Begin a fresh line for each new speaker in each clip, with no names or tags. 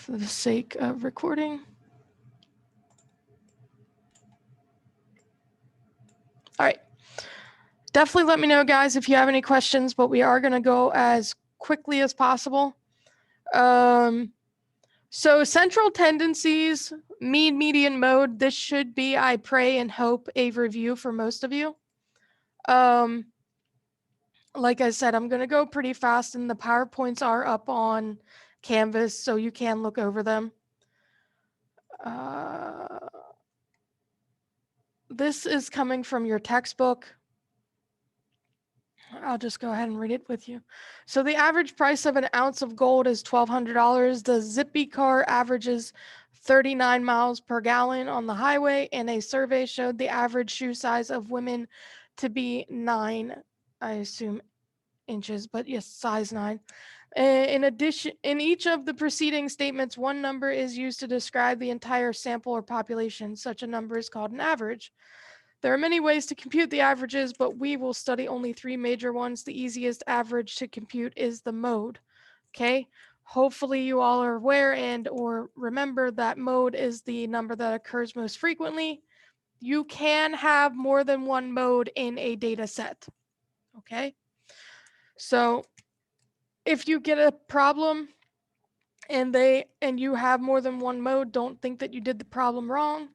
for the sake of recording. All right. Definitely let me know, guys, if you have any questions, but we are going to go as quickly as possible. So central tendencies, mean, median, mode, this should be, I pray and hope, a review for most of you. Like I said, I'm going to go pretty fast, and the PowerPoints are up on Canvas, so you can look over them. This is coming from your textbook. I'll just go ahead and read it with you. So the average price of an ounce of gold is $1,200. The Zippy car averages 39 miles per gallon on the highway, and a survey showed the average shoe size of women to be 9, I assume inches, but yes, size 9. In addition, in each of the preceding statements, one number is used to describe the entire sample or population. Such a number is called an average. There are many ways to compute the averages, but we will study only 3 major ones. The easiest average to compute is the mode. Okay, hopefully you all are aware and or remember that mode is the number that occurs most frequently. You can have more than one mode in a data set. Okay, so if you get a problem and you have more than one mode, don't think that you did the problem wrong.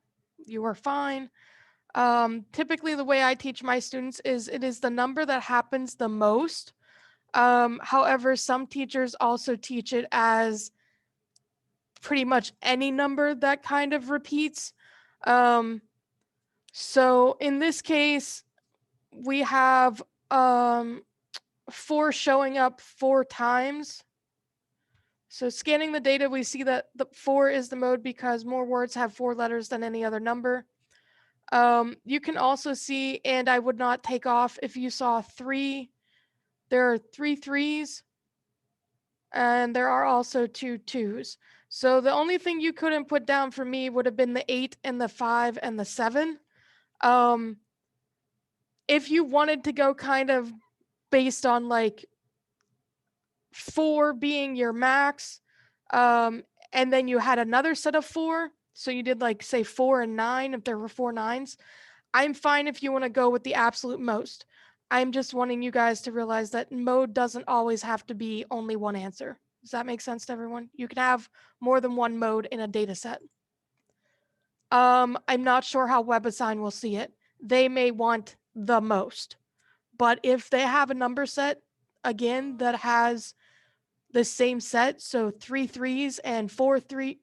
You are fine. Typically, the way I teach my students is it is the number that happens the most. However, some teachers also teach it as pretty much any number that kind of repeats. So in this case, we have 4 showing up 4 times. So scanning the data, we see that the 4 is the mode because more words have 4 letters than any other number. You can also see, and I would not take off if you saw 3, there are 3 3s, and there are also 2 2s. So the only thing you couldn't put down for me would have been the 8 and the 5 and the 7. If you wanted to go kind of based on like 4 being your max, and then you had another set of 4, so you did like say 4 and 9 if there were 4 9s. I'm fine if you want to go with the absolute most. I'm just wanting you guys to realize that mode doesn't always have to be only one answer. Does that make sense to everyone? You can have more than one mode in a data set. I'm not sure how WebAssign will see it. They may want the most, but if they have a number set, again, that has the same set, so 3 3s and 4 3,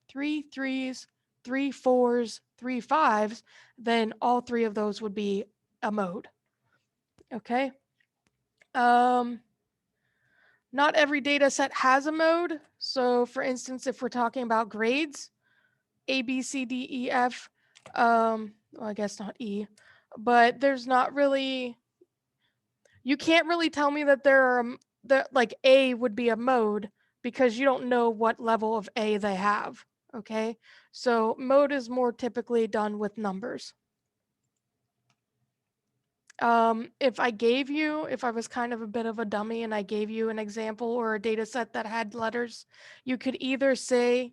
3 3s, 3 4s, 3 5s, then all 3 of those would be a mode. Okay. Not every data set has a mode. So for instance, if we're talking about grades, A, B, C, D, E, F, well, I guess not E, but there's not really, you can't really tell me that there are, that like A would be a mode because you don't know what level of A they have. Okay. So mode is more typically done with numbers. If I was kind of a bit of a dummy and I gave you an example or a data set that had letters, you could either say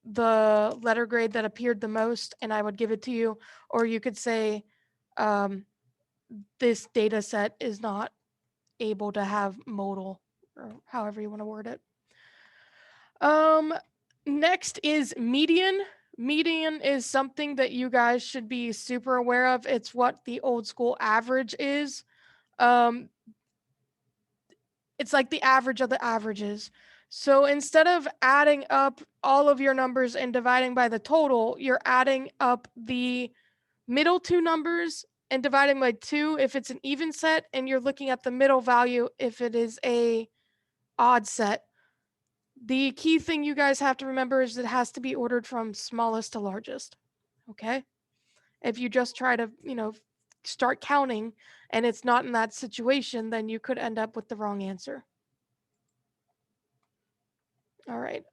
the letter grade that appeared the most and I would give it to you, or you could say this data set is not able to have modal, or however you want to word it. Next is median. Median is something that you guys should be super aware of. It's what the old school average is. It's like the average of the averages. So instead of adding up all of your numbers and dividing by the total, you're adding up the middle 2 numbers and dividing by 2 if it's an even set, and you're looking at the middle value if it is a odd set. The key thing you guys have to remember is it has to be ordered from smallest to largest. Okay? If you just try to, start counting and it's not in that situation, then you could end up with the wrong answer. All right.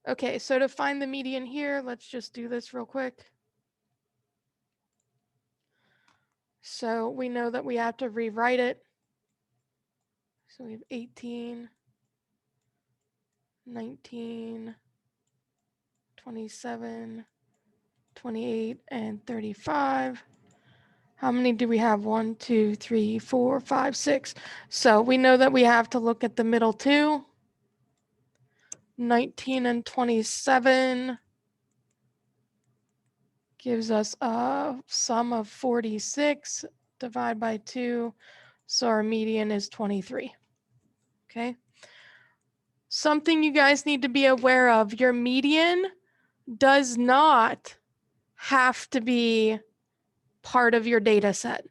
Okay, so to find the median here, let's just do this real quick. So we know that we have to rewrite it. So we have 18, 19, 27, 28, and 35. How many do we have? 1, 2, 3, 4, 5, 6. So we know that we have to look at the middle two. 19 and 27 gives us a sum of 46. Divide by 2. So our median is 23. Okay. Something you guys need to be aware of, your median does not have to be part of your data set.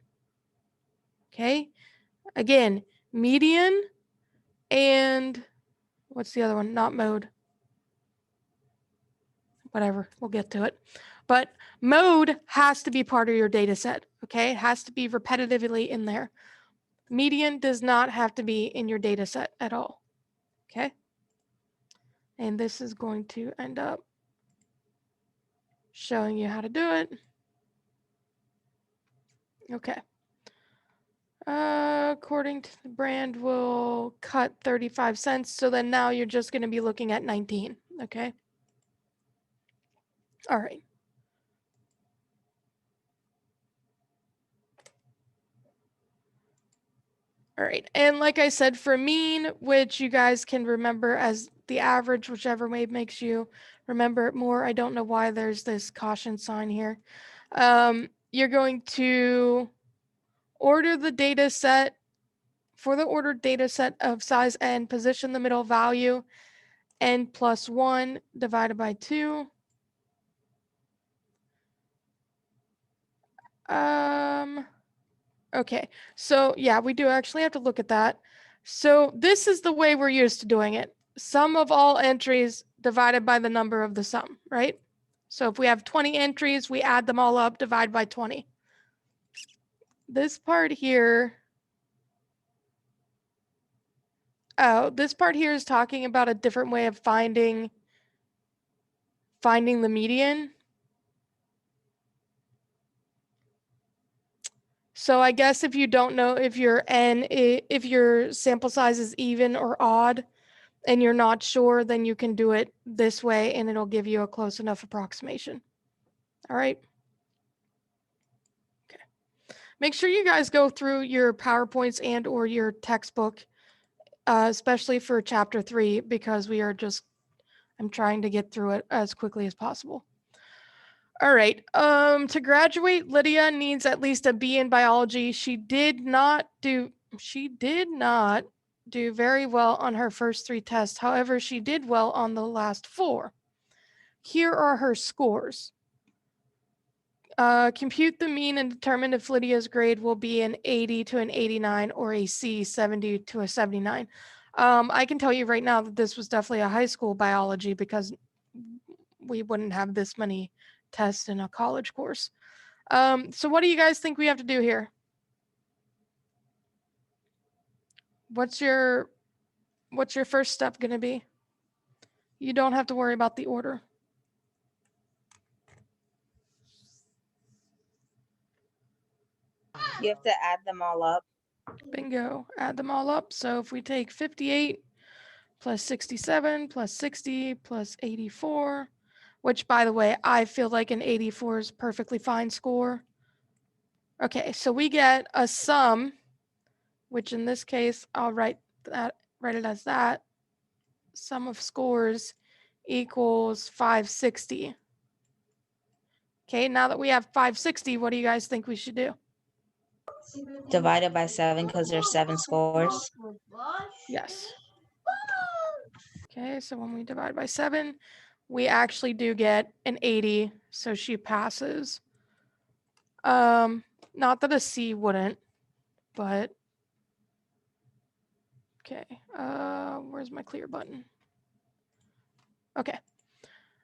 Okay. Again, median and what's the other one? Not mode. Whatever, we'll get to it. But mode has to be part of your data set. Okay. It has to be repetitively in there. Median does not have to be in your data set at all. Okay. And this is going to end up showing you how to do it. Okay. According to the brand, we'll cut 35 cents. So then now you're just going to be looking at 19. Okay. All right. All right. And like I said, for mean, which you guys can remember as the average, whichever way makes you remember it more. I don't know why there's this caution sign here. You're going to order the data set for the ordered data set of size n, position the middle value, n plus 1 divided by 2. Okay, so yeah, we do actually have to look at that. So this is the way we're used to doing it. Sum of all entries divided by the number of the sum, right? So if we have 20 entries, we add them all up, divide by 20. This part here, this part here is talking about a different way of finding the median. So I guess if you don't know if your if your sample size is even or odd and you're not sure, then you can do it this way and it'll give you a close enough approximation. All right. Okay. Make sure you guys go through your PowerPoints and or your textbook, especially for chapter 3, because I'm trying to get through it as quickly as possible. All right. To graduate, Lydia needs at least a B in biology. She did not do very well on her first 3 tests. However, she did well on the last 4. Here are her scores. Compute the mean and determine if Lydia's grade will be an 80 to an 89 or a C, 70 to a 79. I can tell you right now that this was definitely a high school biology because we wouldn't have this many tests in a college course. So what do you guys think we have to do here? What's your first step going to be? You don't have to worry about the order.
You have to add them all up.
Bingo. Add them all up. So if we take 58 plus 67 plus 60 plus 84, which by the way, I feel like an 84 is perfectly fine score. Okay, so we get a sum, which in this case, I'll write it as that. Sum of scores equals 560. Okay, now that we have 560, what do you guys think we should do?
Divided by 7 because there's 7 scores.
Yes. Okay, so when we divide by 7, we actually do get an 80, so she passes. Not that a C wouldn't, but okay. Where's my clear button? Okay.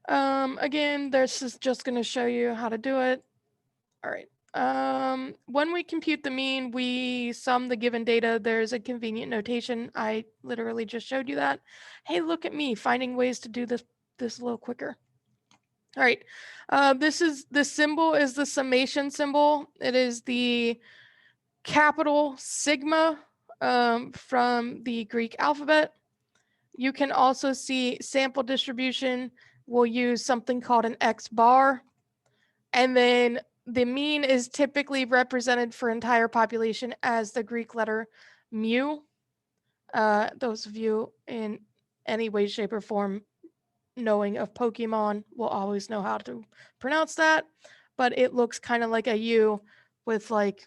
Again, this is just going to show you how to do it. All right. When we compute the mean, we sum the given data. There's a convenient notation. I literally just showed you that. Hey, look at me finding ways to do this a little quicker. All right. This symbol is the summation symbol. It is the capital sigma from the Greek alphabet. You can also see sample distribution. We'll use something called an X bar. And then the mean is typically represented for entire population as the Greek letter mu. Those of you in any way, shape, or form knowing of Pokemon will always know how to pronounce that. But it looks kind of like a U with like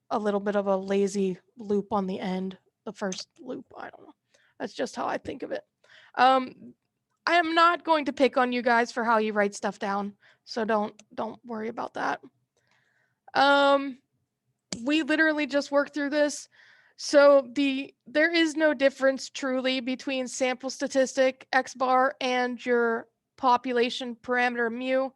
a little bit of a lazy loop on the end. The first loop, I don't know. That's just how I think of it. I am not going to pick on you guys for how you write stuff down, so don't worry about that. We literally just worked through this. So there is no difference truly between sample statistic X bar and your population parameter mu.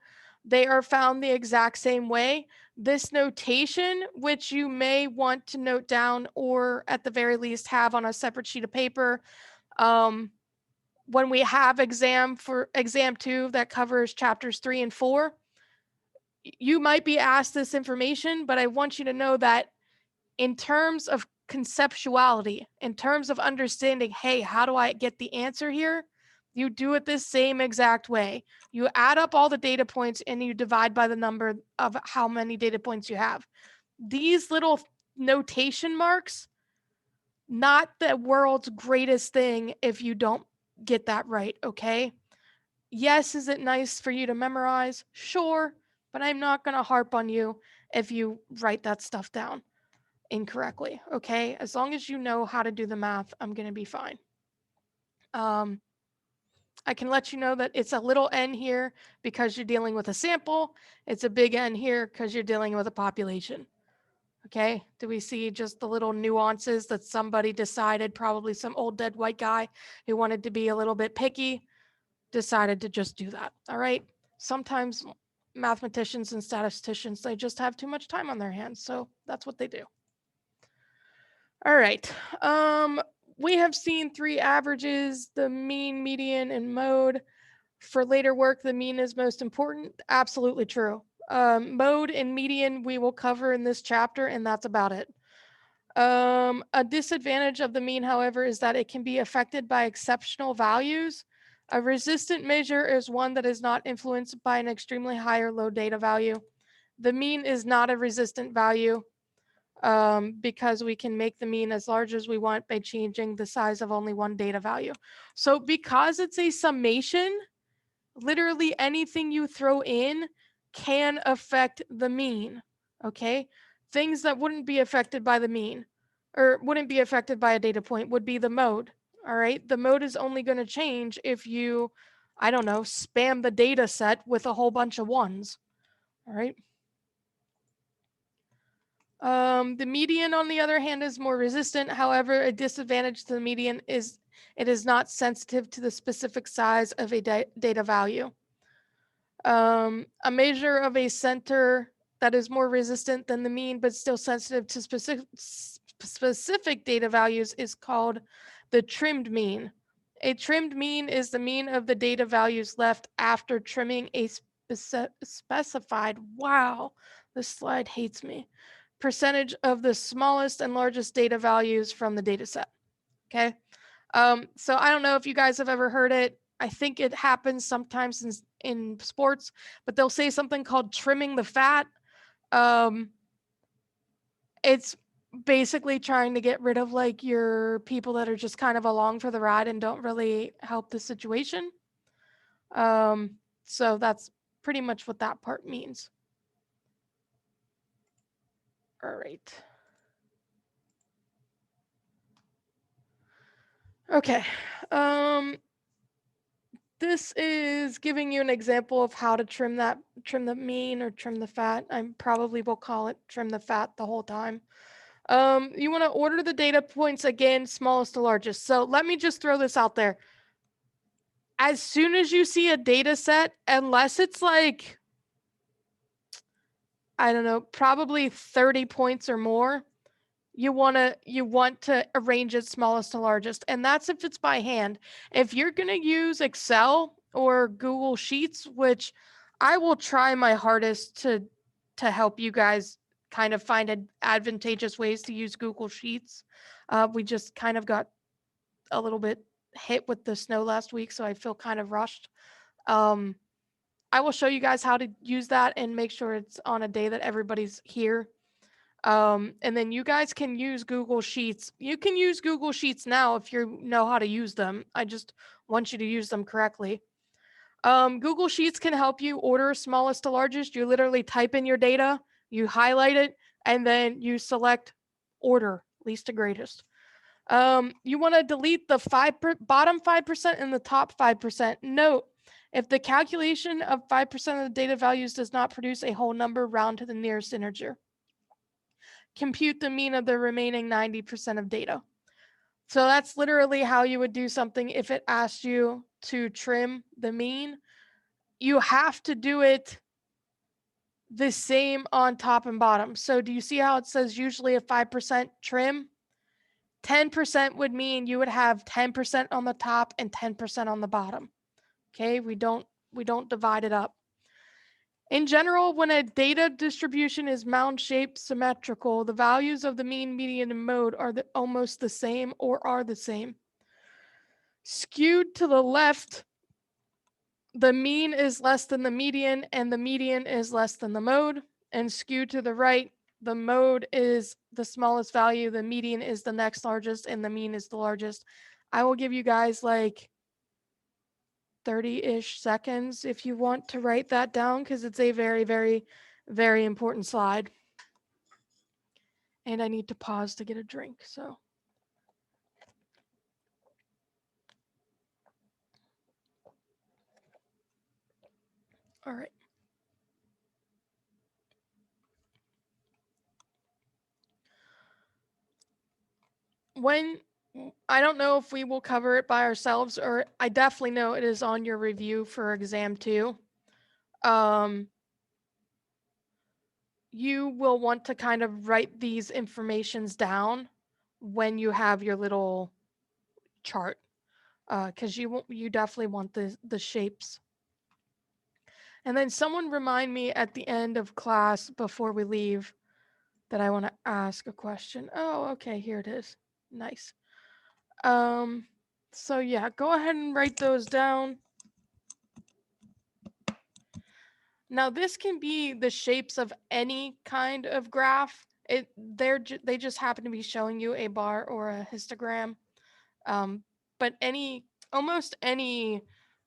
They are found the exact same way. This notation, which you may want to note down or at the very least have on a separate sheet of paper, when we have exam 2 that covers chapters 3 and 4, you might be asked this information, but I want you to know that in terms of conceptuality, in terms of understanding, hey, how do I get the answer here? You do it this same exact way. You add up all the data points and you divide by the number of how many data points you have. These little notation marks, not the world's greatest thing if you don't get that right, okay? Yes, is it nice for you to memorize? Sure, but I'm not going to harp on you if you write that stuff down incorrectly, okay? As long as you know how to do the math, I'm going to be fine. I can let you know that it's a little n here because you're dealing with a sample. It's a big N here because you're dealing with a population. Okay, do we see just the little nuances that somebody decided, probably some old dead white guy who wanted to be a little bit picky, decided to just do that, all right? Sometimes mathematicians and statisticians, they just have too much time on their hands, so that's what they do. All right, we have seen 3 averages, the mean, median, and mode. For later work, the mean is most important. Absolutely true. Mode and median we will cover in this chapter, and that's about it. A disadvantage of the mean, however, is that it can be affected by exceptional values. A resistant measure is one that is not influenced by an extremely high or low data value. The mean is not a resistant value because we can make the mean as large as we want by changing the size of only one data value. So because it's a summation, literally anything you throw in can affect the mean, okay? Things that wouldn't be affected by the mean or wouldn't be affected by a data point would be the mode, all right? The mode is only going to change if you, I don't know, spam the data set with a whole bunch of ones, all right? The median, on the other hand, is more resistant. However, a disadvantage to the median is it is not sensitive to the specific size of a data value. A measure of a center that is more resistant than the mean but still sensitive to specific data values is called the trimmed mean. A trimmed mean is the mean of the data values left after trimming a specified, wow, this slide hates me, percentage of the smallest and largest data values from the data set. Okay. So I don't know if you guys have ever heard it. I think it happens sometimes in sports, but they'll say something called trimming the fat. It's basically trying to get rid of like your people that are just kind of along for the ride and don't really help the situation. So that's pretty much what that part means. All right. Okay. This is giving you an example of how to trim the mean or trim the fat. I probably will call it trim the fat the whole time. You want to order the data points again, smallest to largest. So let me just throw this out there. As soon as you see a data set, unless it's like, I don't know, probably 30 points or more, you want to arrange it smallest to largest, and that's if it's by hand. If you're going to use Excel or Google Sheets, which I will try my hardest to help you guys kind of find advantageous ways to use Google Sheets. We just kind of got a little bit hit with the snow last week, so I feel kind of rushed. I will show you guys how to use that and make sure it's on a day that everybody's here. And then you guys can use Google Sheets. You can use Google Sheets now if you know how to use them. I just want you to use them correctly. Google Sheets can help you order smallest to largest. You literally type in your data, you highlight it, and then you select order, least to greatest. You want to delete the bottom 5% and the top 5%. Note, if the calculation of 5% of the data values does not produce a whole number, round to the nearest integer. Compute the mean of the remaining 90% of data. So that's literally how you would do something if it asked you to trim the mean. You have to do it the same on top and bottom. So do you see how it says usually a 5% trim? 10% would mean you would have 10% on the top and 10% on the bottom. Okay, we don't divide it up. In general, when a data distribution is mound-shaped symmetrical, the values of the mean, median, and mode are almost the same or are the same. Skewed to the left, the mean is less than the median and the median is less than the mode. And skewed to the right, the mode is the smallest value, the median is the next largest, and the mean is the largest. I will give you guys like 30-ish seconds if you want to write that down, because it's a very, very, very important slide. And I need to pause to get a drink, so. All right. I don't know if we will cover it by ourselves, or I definitely know it is on your review for exam 2. You will want to kind of write these informations down when you have your little chart, because you definitely want the shapes. And then someone remind me at the end of class before we leave that I want to ask a question. Oh, okay, here it is. Nice. So yeah, go ahead and write those down. Now this can be the shapes of any kind of graph. They just happen to be showing you a bar or a histogram. But almost any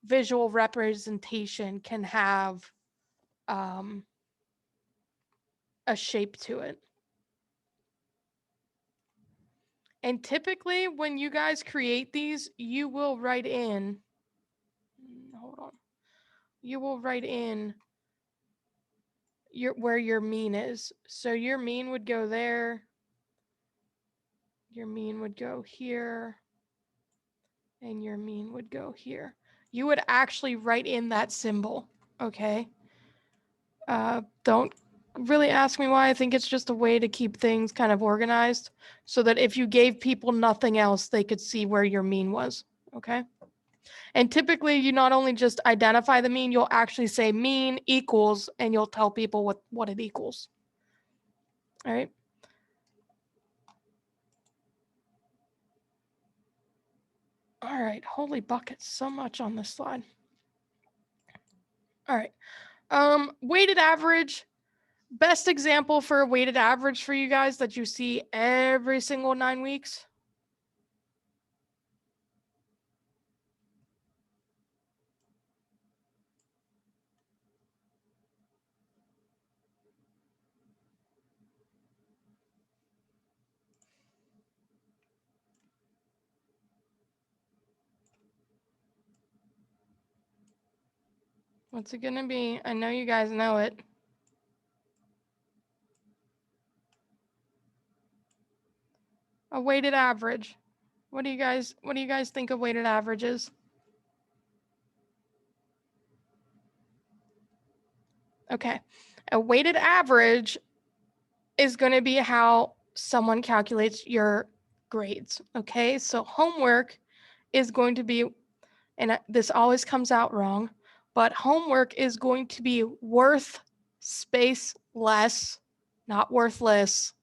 visual representation can have a shape to it. And typically when you guys create these, you will write in, hold on, you will write in where your mean is. So your mean would go there, your mean would go here, and your mean would go here. You would actually write in that symbol, okay? Don't really ask me why. I think it's just a way to keep things kind of organized so that if you gave people nothing else, they could see where your mean was, okay? And typically you not only just identify the mean, you'll actually say mean equals, and you'll tell people what it equals. All right. All right, holy buckets, so much on this slide. All right, weighted average. Best example for a weighted average for you guys that you see every single 9 weeks. What's it gonna be? I know you guys know it. A weighted average. What do you guys think a weighted average is? Okay. A weighted average is going to be how someone calculates your grades. Okay. So homework is going to be, and this always comes out wrong, but homework is going to be worth space less, not worthless,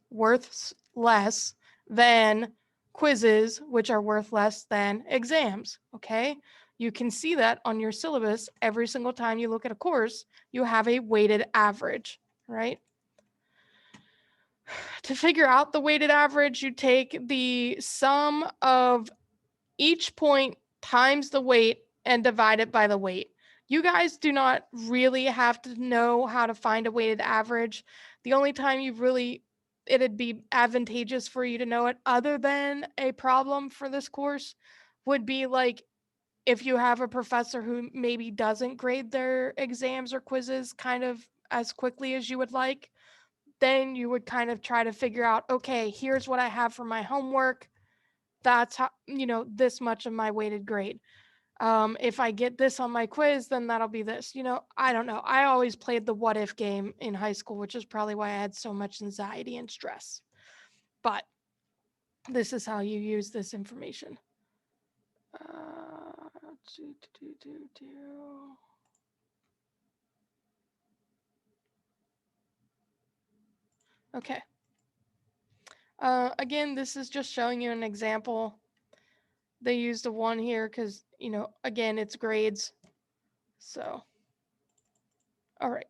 worth less than quizzes, which are worth less than exams. Okay. You can see that on your syllabus every single time you look at a course, you have a weighted average, right? To figure out the weighted average, you take the sum of each point times the weight and divide it by the weight. You guys do not really have to know how to find a weighted average. The only time it'd be advantageous for you to know it, other than a problem for this course, would be like if you have a professor who maybe doesn't grade their exams or quizzes kind of as quickly as you would like, then you would kind of try to figure out, okay, here's what I have for my homework. That's how, this much of my weighted grade. If I get this on my quiz, then that'll be this. I don't know. I always played the what if game in high school, which is probably why I had so much anxiety and stress. But this is how you use this information. Okay. Again, this is just showing you an example. They used a 1 here because, again, it's grades. So, all right.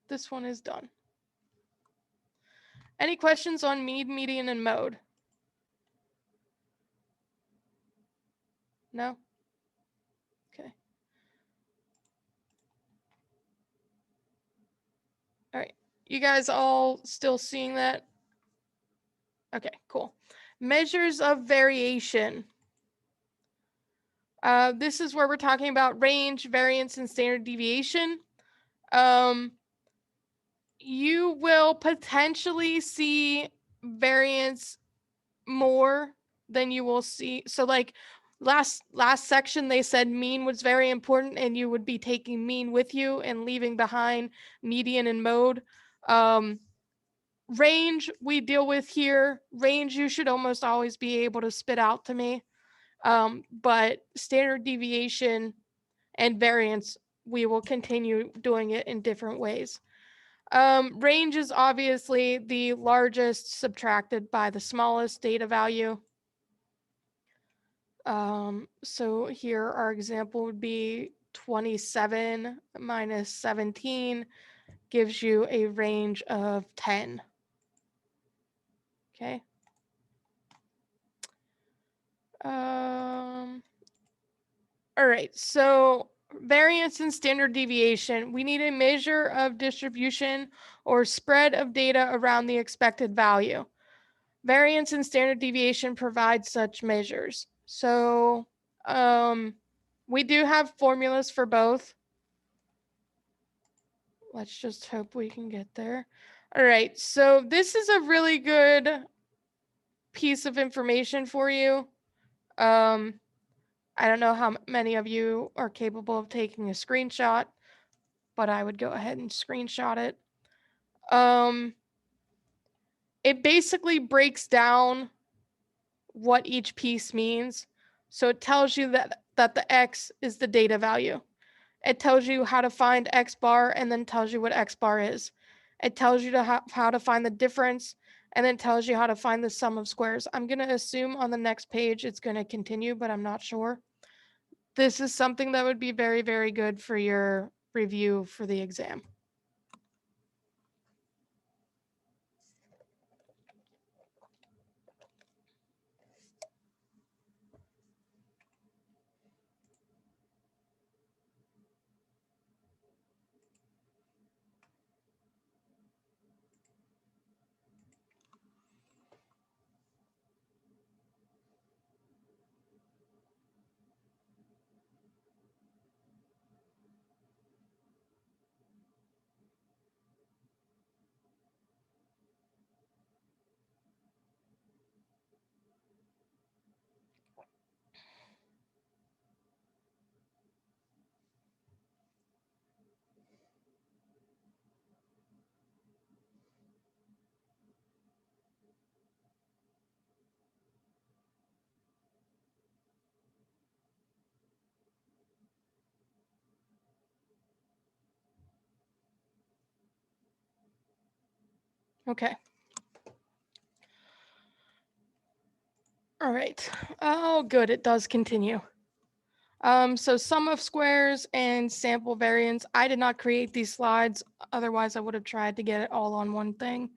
This one is done. Any questions on mean, median, and mode? No? Okay. All right. You guys all still seeing that? Okay, cool. Measures of variation. This is where we're talking about range, variance, and standard deviation. You will potentially see variance more than you will see. So like last section, they said mean was very important and you would be taking mean with you and leaving behind median and mode. Range we deal with here. Range you should almost always be able to spit out to me. But standard deviation and variance, we will continue doing it in different ways. Range is obviously the largest subtracted by the smallest data value. So here our example would be 27 minus 17 gives you a range of 10. Okay. All right, so variance and standard deviation. We need a measure of distribution or spread of data around the expected value. Variance and standard deviation provide such measures. So we do have formulas for both. Let's just hope we can get there. All right, so this is a really good piece of information for you. I don't know how many of you are capable of taking a screenshot, but I would go ahead and screenshot it. It basically breaks down what each piece means. So it tells you that the X is the data value. It tells you how to find X bar and then tells you what X bar is. It tells you how to find the difference and then tells you how to find the sum of squares. I'm going to assume on the next page it's going to continue, but I'm not sure. This is something that would be very, very good for your review for the exam. Okay. All right. Oh, good. It does continue. So sum of squares and sample variance. I did not create these slides. Otherwise, I would have tried to get it all on one thing.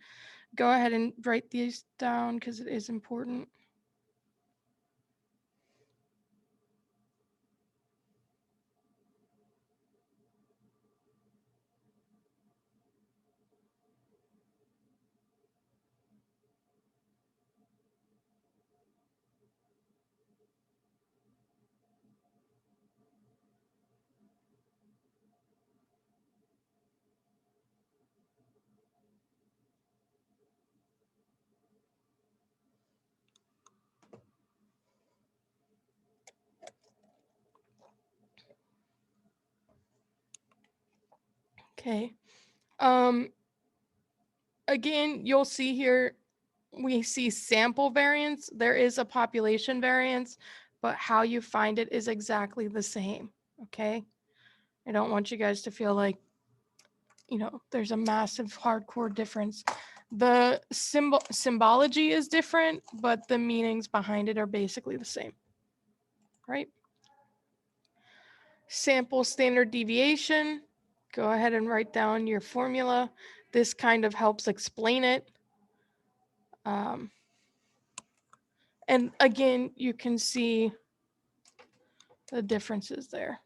Go ahead and write these down because it is important. Okay. Again, you'll see here, we see sample variance. There is a population variance, but how you find it is exactly the same. Okay. I don't want you guys to feel like, there's a massive hardcore difference. The symbology is different, but the meanings behind it are basically the same, right? Sample standard deviation. Go ahead and write down your formula. This kind of helps explain it. And again, you can see the differences there.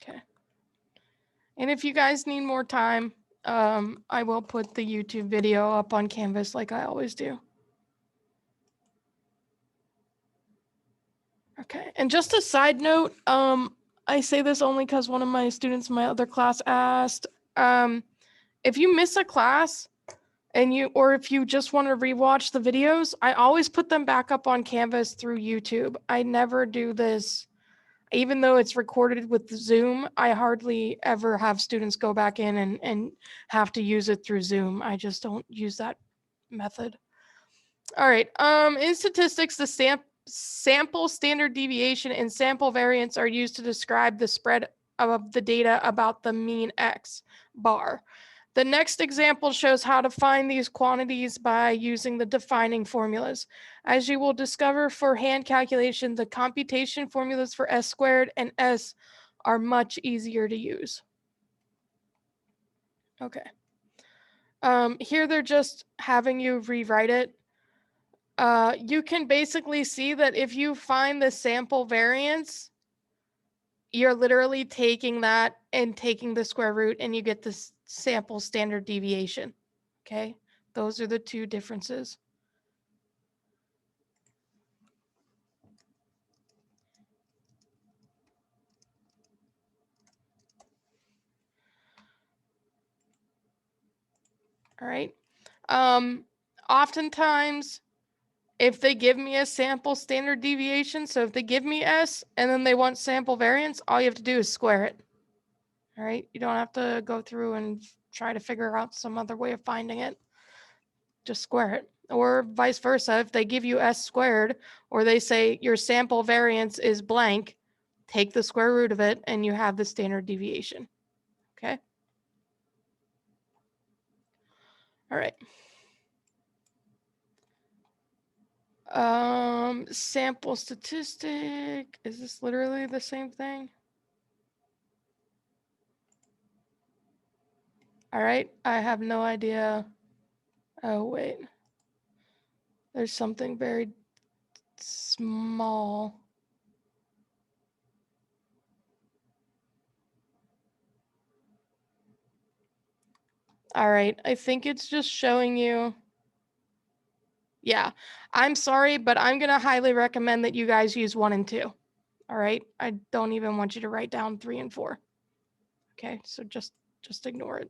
Okay. And if you guys need more time, I will put the YouTube video up on Canvas like I always do. Okay. And just a side note, I say this only because one of my students in my other class asked, if you miss a class or if you just want to rewatch the videos, I always put them back up on Canvas through YouTube. I never do this. Even though it's recorded with Zoom, I hardly ever have students go back in and have to use it through Zoom. I just don't use that method. All right. In statistics, the sample standard deviation and sample variance are used to describe the spread of the data about the mean X bar. The next example shows how to find these quantities by using the defining formulas. As you will discover for hand calculation, the computation formulas for S squared and S are much easier to use. Okay. Here they're just having you rewrite it. You can basically see that if you find the sample variance, you're literally taking that and taking the square root and you get the sample standard deviation. Okay, those are the two differences. All right. Oftentimes, if they give me a sample standard deviation, so if they give me S and then they want sample variance, all you have to do is square it. All right. You don't have to go through and try to figure out some other way of finding it. Just square it. Or vice versa. If they give you S squared or they say your sample variance is blank, take the square root of it and you have the standard deviation. Okay. All right. Sample statistic. Is this literally the same thing? All right. I have no idea. Oh, wait. There's something very small. All right. I think it's just showing you. Yeah. I'm sorry, but I'm going to highly recommend that you guys use 1 and 2. All right. I don't even want you to write down 3 and 4. Okay. So just ignore it.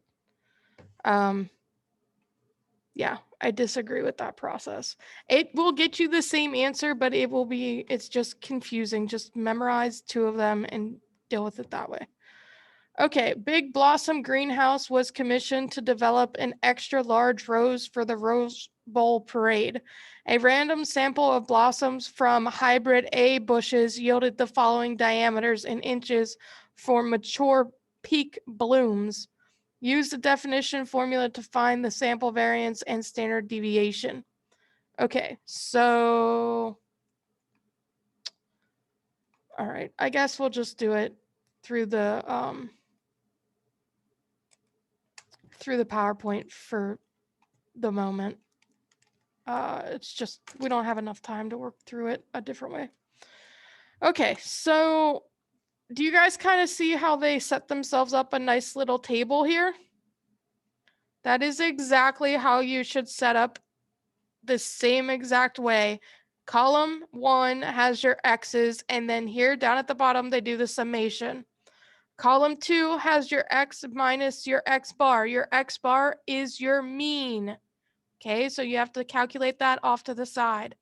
Yeah, I disagree with that process. It will get you the same answer, but it's just confusing. Just memorize 2 of them and deal with it that way. Okay, Big Blossom Greenhouse was commissioned to develop an extra large rose for the Rose Bowl parade. A random sample of blossoms from hybrid A bushes yielded the following diameters in inches for mature peak blooms. Use the definition formula to find the sample variance and standard deviation. Okay, so all right, I guess we'll just do it through the PowerPoint for the moment. It's just we don't have enough time to work through it a different way. Okay, so do you guys kind of see how they set themselves up a nice little table here? That is exactly how you should set up the same exact way. Column 1 has your X's, and then here down at the bottom, they do the summation. Column 2 has your X minus your X bar. Your X bar is your mean. Okay, so you have to calculate that off to the side.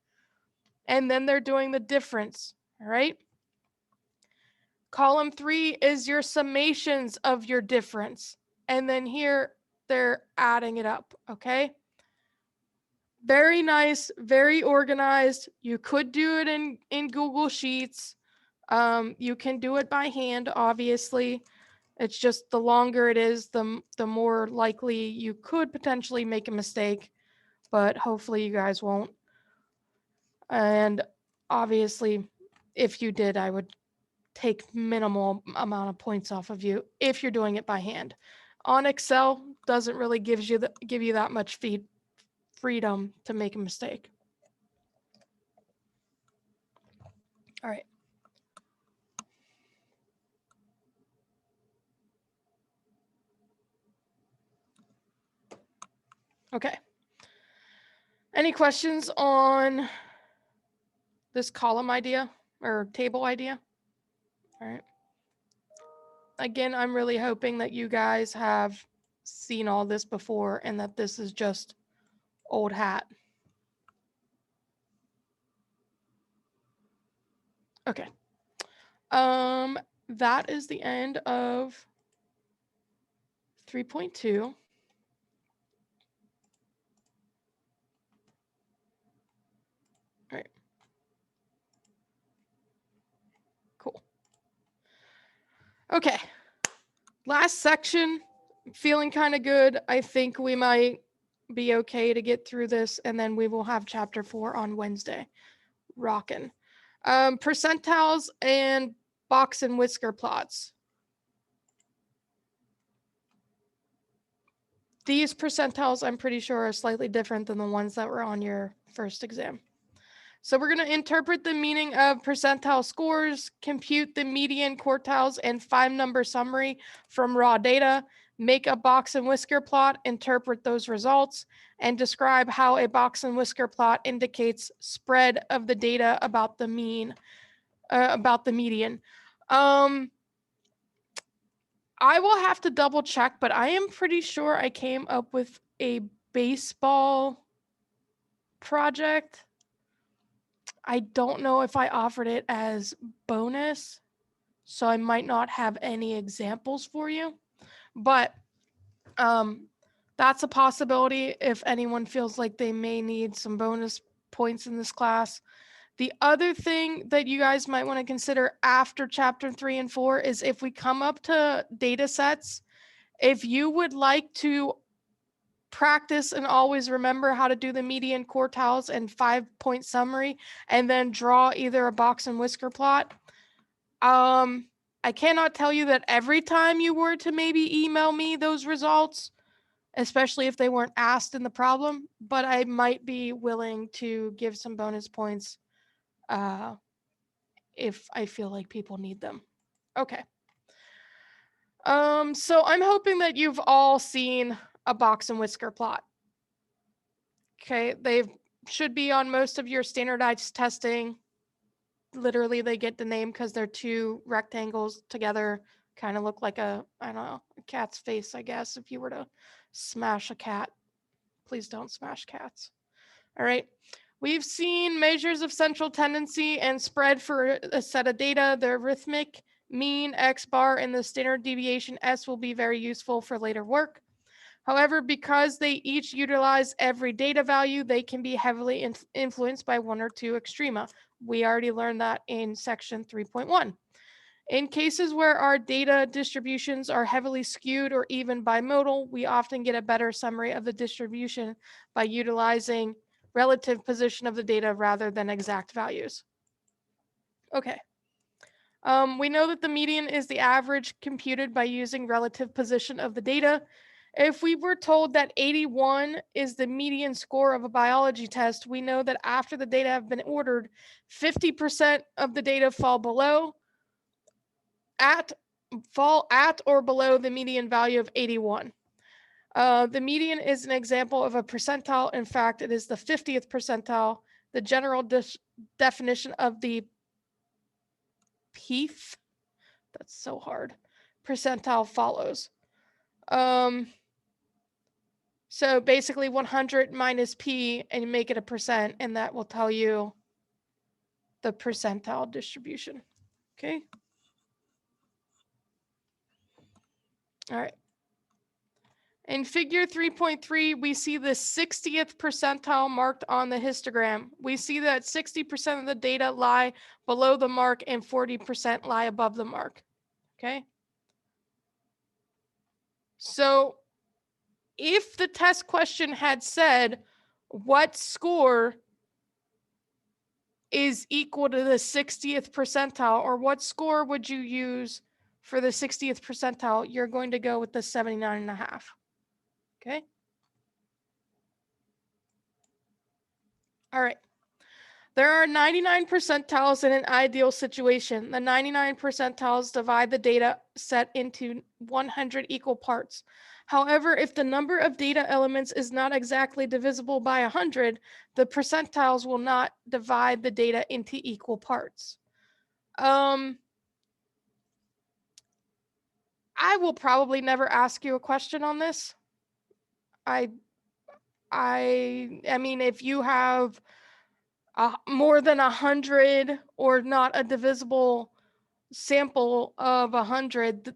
And then they're doing the difference, all right? Column 3 is your summations of your difference. And then here, they're adding it up, okay? Very nice, very organized. You could do it in Google Sheets. You can do it by hand, obviously. It's just the longer it is, the more likely you could potentially make a mistake, but hopefully you guys won't. And obviously, if you did, I would take minimal amount of points off of you if you're doing it by hand. On Excel, doesn't really give you that much freedom to make a mistake. All right. Okay. Any questions on this column idea or table idea? All right. Again, I'm really hoping that you guys have seen all this before and that this is just old hat. Okay. That is the end of 3.2. All right. Cool. Okay. Last section, feeling kind of good. I think we might be okay to get through this, and then we will have chapter 4 on Wednesday. Rockin'. Percentiles and box and whisker plots. These percentiles, I'm pretty sure, are slightly different than the ones that were on your first exam. So we're going to interpret the meaning of percentile scores, compute the median, quartiles, and 5-number summary from raw data, make a box and whisker plot, interpret those results, and describe how a box and whisker plot indicates spread of the data about the mean, about the median. I will have to double check, but I am pretty sure I came up with a baseball project. I don't know if I offered it as bonus, so I might not have any examples for you, but that's a possibility if anyone feels like they may need some bonus points in this class. The other thing that you guys might want to consider after chapter 3 and 4 is if we come up to data sets, if you would like to practice and always remember how to do the median, quartiles, and 5-point summary, and then draw either a box and whisker plot. I cannot tell you that every time you were to maybe email me those results, especially if they weren't asked in the problem, but I might be willing to give some bonus points if I feel like people need them. Okay. So I'm hoping that you've all seen a box and whisker plot. Okay, they should be on most of your standardized testing. Literally, they get the name because they're two rectangles together, kind of look like I don't know, a cat's face, I guess, if you were to smash a cat. Please don't smash cats. All right. We've seen measures of central tendency and spread for a set of data. They're rhythmic, mean, X bar, and the standard deviation S will be very useful for later work. However, because they each utilize every data value, they can be heavily influenced by one or two extrema. We already learned that in section 3.1. In cases where our data distributions are heavily skewed or even bimodal, we often get a better summary of the distribution by utilizing relative position of the data rather than exact values. Okay. We know that the median is the average computed by using relative position of the data. If we were told that 81 is the median score of a biology test, we know that after the data have been ordered, 50% of the data fall at or below the median value of 81. The median is an example of a percentile. In fact, it is the 50th percentile. The general definition of the PEEF, that's so hard, percentile follows. So basically 100 minus P and you make it a percent, and that will tell you the percentile distribution. Okay. All right. In figure 3.3, we see the 60th percentile marked on the histogram. We see that 60% of the data lie below the mark and 40% lie above the mark. Okay. So if the test question had said, what score is equal to the 60th percentile, or what score would you use for the 60th percentile, you're going to go with the 79.5. Okay. All right. There are 99 percentiles in an ideal situation. The 99 percentiles divide the data set into 100 equal parts. However, if the number of data elements is not exactly divisible by 100, the percentiles will not divide the data into equal parts. I will probably never ask you a question on this. I mean, if you have more than 100 or not a divisible sample of 100,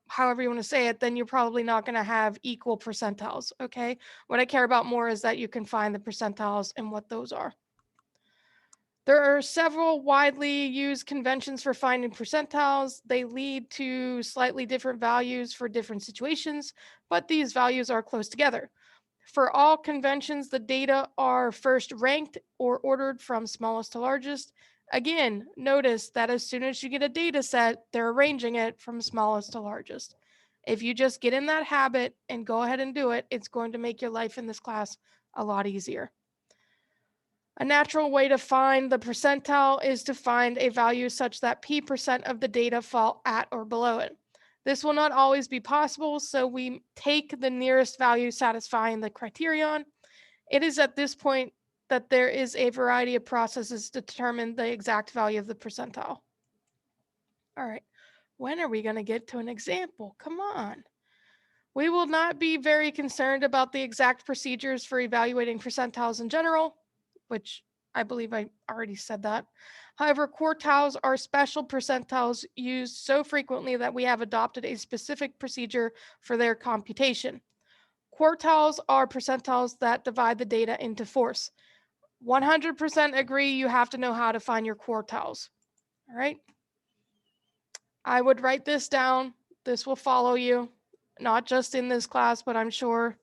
however you want to say it, then you're probably not going to have equal percentiles. Okay. What I care about more is that you can find the percentiles and what those are. There are several widely used conventions for finding percentiles. They lead to slightly different values for different situations, but these values are close together. For all conventions, the data are first ranked or ordered from smallest to largest. Again, notice that as soon as you get a data set, they're arranging it from smallest to largest. If you just get in that habit and go ahead and do it, it's going to make your life in this class a lot easier. A natural way to find the percentile is to find a value such that P% of the data fall at or below it. This will not always be possible, so we take the nearest value satisfying the criterion. It is at this point that there is a variety of processes to determine the exact value of the percentile. All right, when are we going to get to an example? Come on. We will not be very concerned about the exact procedures for evaluating percentiles in general, which I believe I already said that. However, quartiles are special percentiles used so frequently that we have adopted a specific procedure for their computation. Quartiles are percentiles that divide the data into fourths. 100% agree you have to know how to find your quartiles. All right. I would write this down. This will follow you, not just in this class, but I'm sure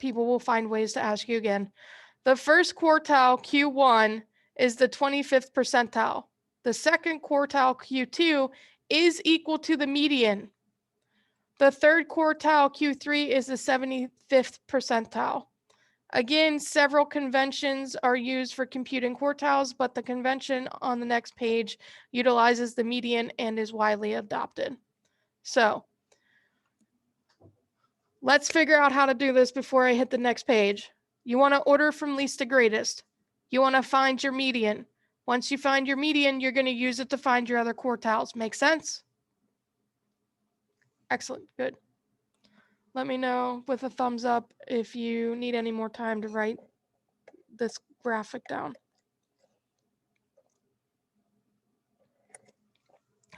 people will find ways to ask you again. The first quartile, Q1, is the 25th percentile. The second quartile, Q2, is equal to the median. The third quartile, Q3, is the 75th percentile. Again, several conventions are used for computing quartiles, but the convention on the next page utilizes the median and is widely adopted. So let's figure out how to do this before I hit the next page. You want to order from least to greatest. You want to find your median. Once you find your median, you're going to use it to find your other quartiles. Make sense? Excellent. Good. Let me know with a thumbs up if you need any more time to write this graphic down.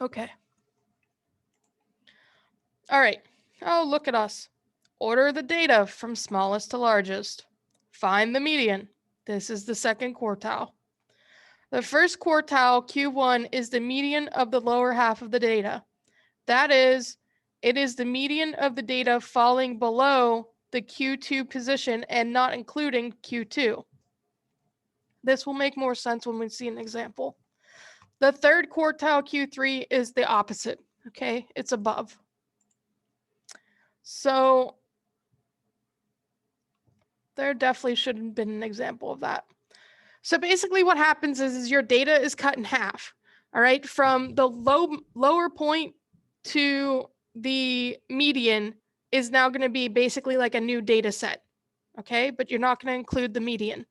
Okay. All right. Oh, look at us. Order the data from smallest to largest. Find the median. This is the second quartile. The first quartile, Q1, is the median of the lower half of the data. That is, it is the median of the data falling below the Q2 position and not including Q2. This will make more sense when we see an example. The third quartile, Q3, is the opposite. Okay, it's above. So there definitely should have been an example of that. So basically what happens is your data is cut in half, all right? From the lower point to the median is now going to be basically like a new data set, okay? But you're not going to include the median.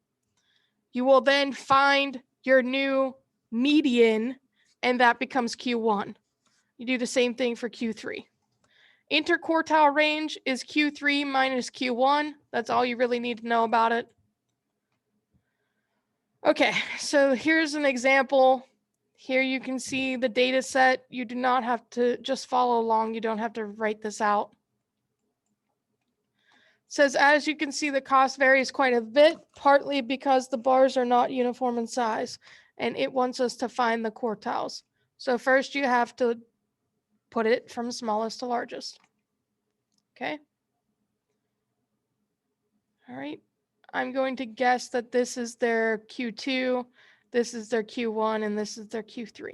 You will then find your new median, and that becomes Q1. You do the same thing for Q3. Interquartile range is Q3 minus Q1. That's all you really need to know about it. Okay, so here's an example. Here you can see the data set. You do not have to just follow along. You don't have to write this out. It says, as you can see, the cost varies quite a bit, partly because the bars are not uniform in size, and it wants us to find the quartiles. So first you have to put it from smallest to largest. Okay. All right. I'm going to guess that this is their Q2, this is their Q1, and this is their Q3.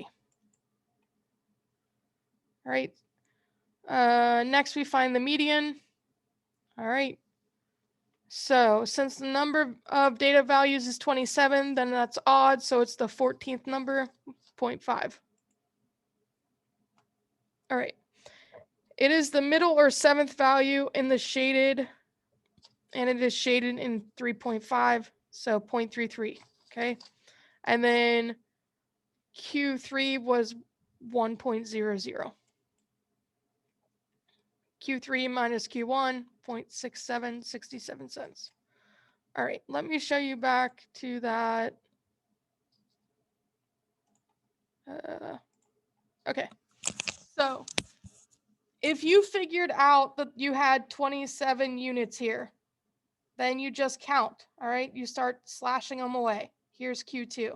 All right. Next, we find the median. All right. So since the number of data values is 27, then that's odd. So it's the 14th number, 0.5. All right. It is the middle or seventh value in the shaded, and it is shaded in 3.5, so 0.33. Okay. And then Q3 was 1.00. Q3 minus Q1, 0.67, 67 cents. All right, let me show you back to that. Okay, so if you figured out that you had 27 units here, then you just count, all right? You start slashing them away. Here's Q2.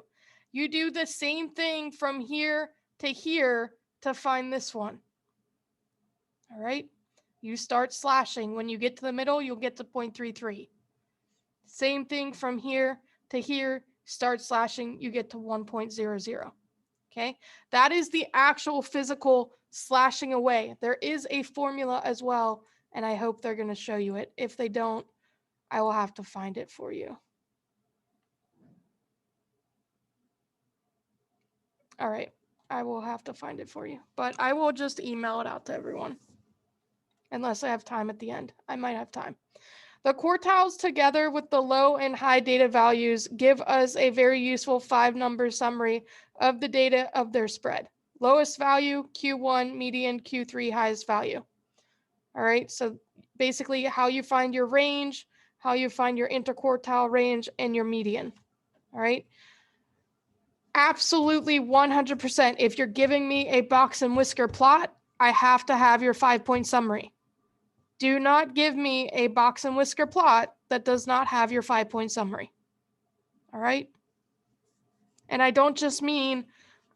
You do the same thing from here to find this one, all right? You start slashing. When you get to the middle, you'll get to 0.33. Same thing from here to here, start slashing, you get to 1.00. Okay, that is the actual physical slashing away. There is a formula as well, and I hope they're going to show you it. If they don't, I will have to find it for you. All right, I will have to find it for you, but I will just email it out to everyone. Unless I have time at the end. I might have time. The quartiles together with the low and high data values give us a very useful 5-number summary of the data of their spread. Lowest value, Q1, median, Q3, highest value. All right, so basically how you find your range, how you find your interquartile range, and your median. All right. Absolutely 100%. If you're giving me a box and whisker plot, I have to have your 5-point summary. Do not give me a box and whisker plot that does not have your 5-point summary. All right. And I don't just mean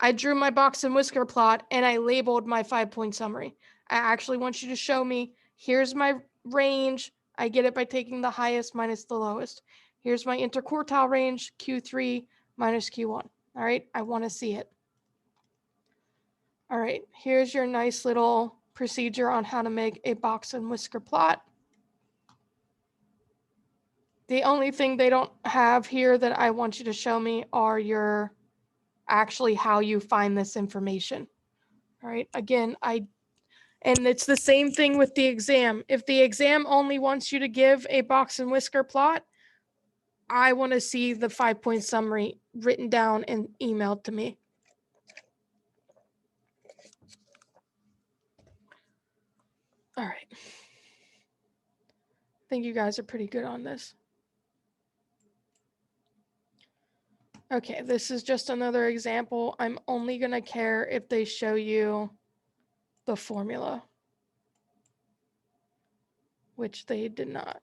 I drew my box and whisker plot and I labeled my 5-point summary. I actually want you to show me, here's my range. I get it by taking the highest minus the lowest. Here's my interquartile range, Q3 minus Q1. All right. I want to see it. All right. Here's your nice little procedure on how to make a box and whisker plot. The only thing they don't have here that I want you to show me are your actually how you find this information. All right. Again, and it's the same thing with the exam. If the exam only wants you to give a box and whisker plot, I want to see the 5-point summary written down and emailed to me. All right. I think you guys are pretty good on this. Okay, this is just another example. I'm only going to care if they show you the formula, which they did not.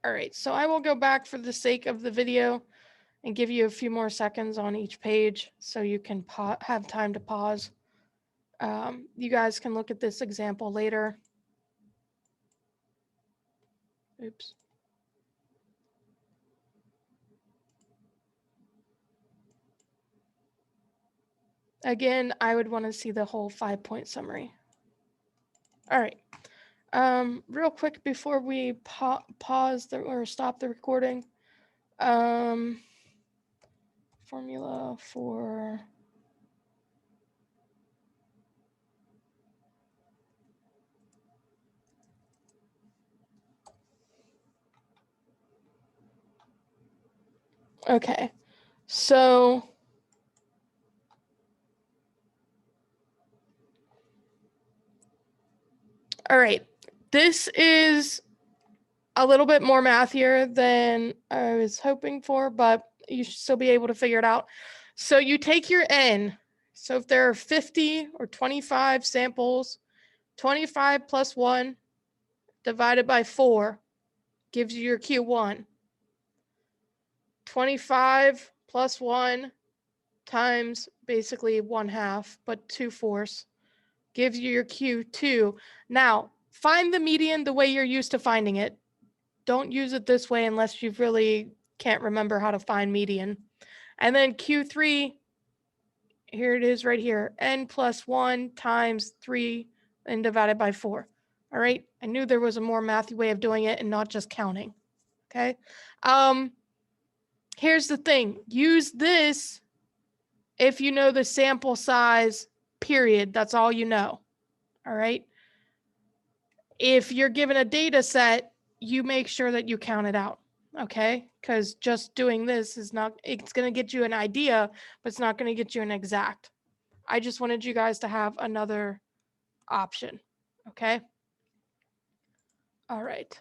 All right, so I will go back for the sake of the video and give you a few more seconds on each page so you can have time to pause. You guys can look at this example later. Oops. Again, I would want to see the whole 5-point summary. All right. Real quick before we pause or stop the recording. Formula for okay, so all right, this is a little bit more mathier than I was hoping for, but you should still be able to figure it out. So you take your N. So if there are 50 or 25 samples, 25 plus 1 divided by 4 gives you your Q1. 25 plus 1 times basically 1/2, but 2/4 gives you your Q2. Now, find the median the way you're used to finding it. Don't use it this way unless you really can't remember how to find median. And then Q3, here it is right here, N plus 1 times 3 and divided by 4. All right, I knew there was a more mathy way of doing it and not just counting. Okay. Here's the thing. Use this if you know the sample size, period. That's all you know. All right. If you're given a data set, you make sure that you count it out. Okay. Because just doing this is not, it's going to get you an idea, but it's not going to get you an exact. I just wanted you guys to have another option. Okay. All right.